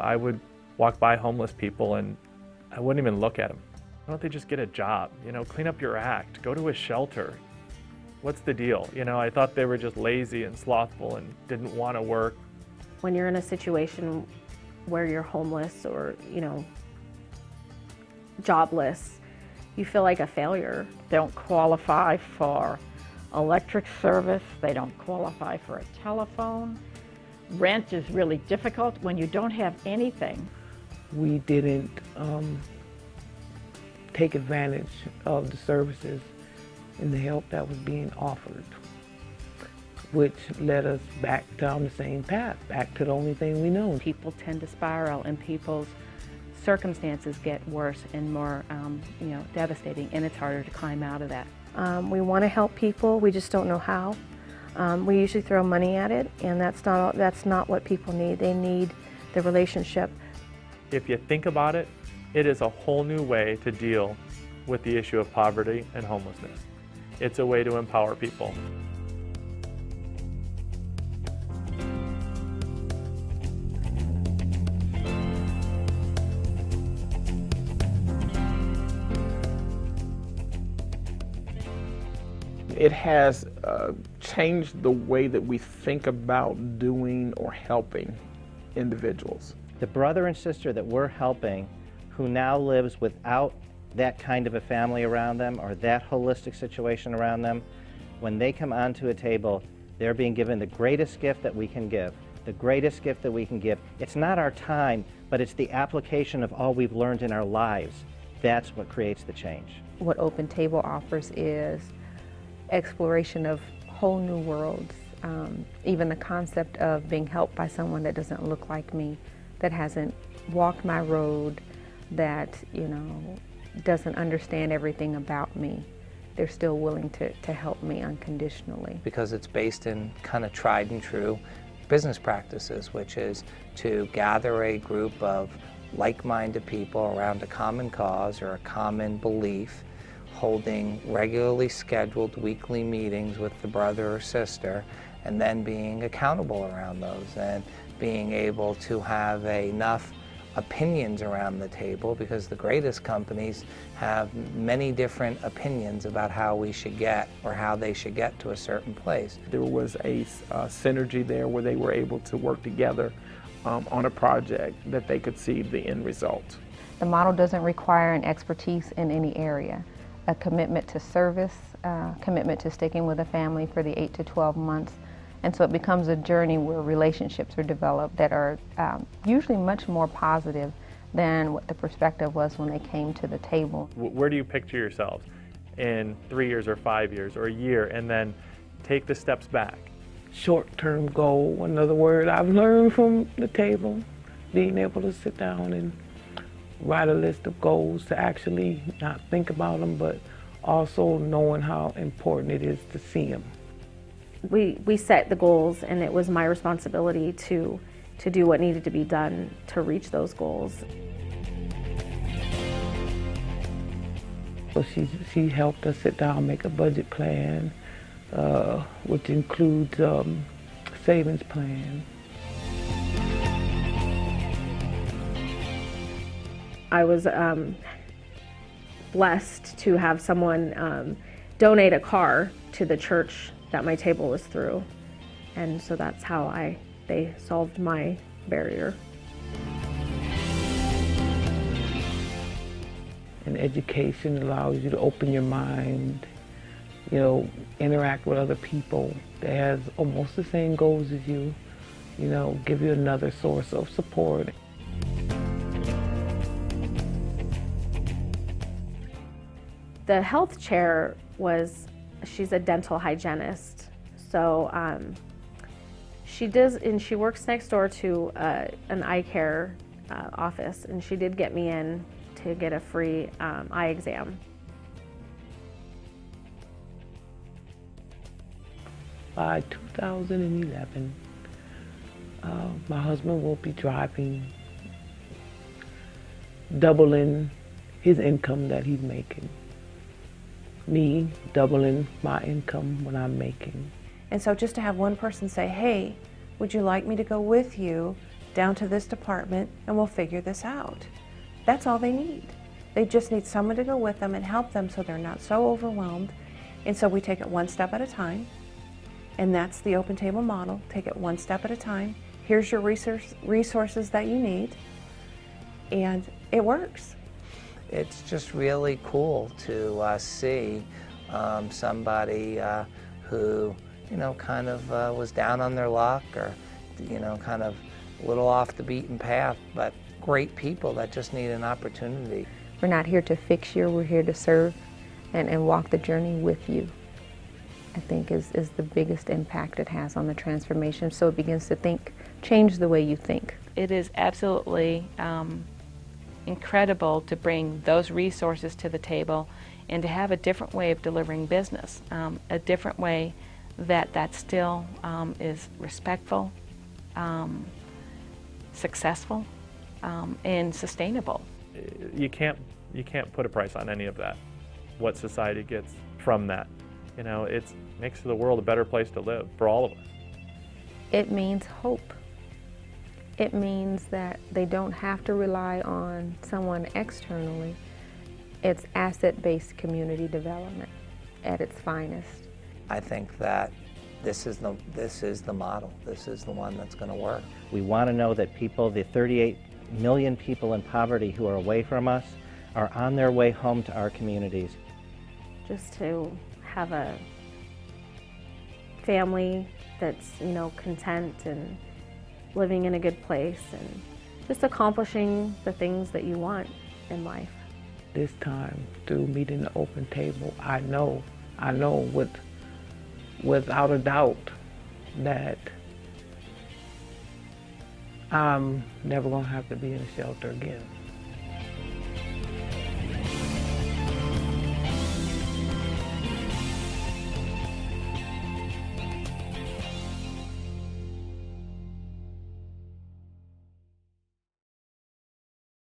I would walk by homeless people and I wouldn't even look at them. Why don't they just get a job? You know, clean up your act, go to a shelter. What's the deal? You know, I thought they were just lazy and slothful and didn't want to work. When you're in a situation where you're homeless or, you know, jobless, you feel like a failure. They don't qualify for electric service, they don't qualify for a telephone. Rent is really difficult when you don't have anything. We didn't take advantage of the services and the help that was being offered, which led us back down the same path, back to the only thing we know. People tend to spiral and people's circumstances get worse and more you know, devastating, and it's harder to climb out of that. We want to help people, we just don't know how. We usually throw money at it, and that's not what people need. They need the relationship. If you think about it, it is a whole new way to deal with the issue of poverty and homelessness. It's a way to empower people. It has changed the way that we think about doing or helping individuals. The brother and sister that we're helping who now lives without that kind of a family around them or that holistic situation around them, when they come onto a table, they're being given the greatest gift that we can give. The greatest gift that we can give. It's not our time, but it's the application of all we've learned in our lives. That's what creates the change. What Open Table offers is exploration of whole new worlds. Even the concept of being helped by someone that doesn't look like me, that hasn't walked my road, that, you know, doesn't understand everything about me. They're still willing to help me unconditionally. Because it's based in kind of tried and true business practices, which is to gather a group of like-minded people around a common cause or a common belief, holding regularly scheduled weekly meetings with the brother or sister, and then being accountable around those and being able to have enough opinions around the table, because the greatest companies have many different opinions about how we should get or how they should get to a certain place. There was a synergy there where they were able to work together on a project that they could see the end result. The model doesn't require an expertise in any area. A commitment to service, commitment to sticking with a family for the 8 to 12 months. And so it becomes a journey where relationships are developed that are usually much more positive than what the perspective was when they came to the table. Where do you picture yourselves in 3 years or 5 years or a year, and then take the steps back? Short-term goal, another word I've learned from the table, being able to sit down and write a list of goals, to actually not think about them, but also knowing how important it is to see them. We set the goals, and it was my responsibility to do what needed to be done to reach those goals. So she helped us sit down, make a budget plan, which includes savings plan. I was blessed to have someone donate a car to the church that my table was through, and so that's how they solved my barrier. And education allows you to open your mind, you know, interact with other people that has almost the same goals as you, you know, give you another source of support. The health chair she's a dental hygienist, so she works next door to an eye care office, and she did get me in to get a free eye exam. By 2011, my husband will be driving, doubling his income that he's making. Me doubling my income when I'm making. And so just to have one person say, hey, would you like me to go with you down to this department and we'll figure this out. That's all they need. They just need someone to go with them and help them so they're not so overwhelmed. And so we take it one step at a time. And that's the open table model. Take it one step at a time. Here's your resources that you need. And it works. It's just really cool to see somebody who, kind of was down on their luck or, kind of a little off the beaten path, but great people that just need an opportunity. We're not here to fix you, we're here to serve and walk the journey with you, I think is the biggest impact it has on the transformation. So it begins to change the way you think. It is absolutely incredible to bring those resources to the table and to have a different way of delivering business, a different way that still is respectful, successful, and sustainable. You can't put a price on any of that, what society gets from that. It makes the world a better place to live for all of us. It means hope. It means that they don't have to rely on someone externally. It's asset-based community development at its finest. I think that this is the model. This is the one that's going to work. We want to know that people, the 38 million people in poverty who are away from us, are on their way home to our communities. Just to have a family that's, content and living in a good place and just accomplishing the things that you want in life. This time, through meeting the open table, I know without a doubt that I'm never going to have to be in a shelter again.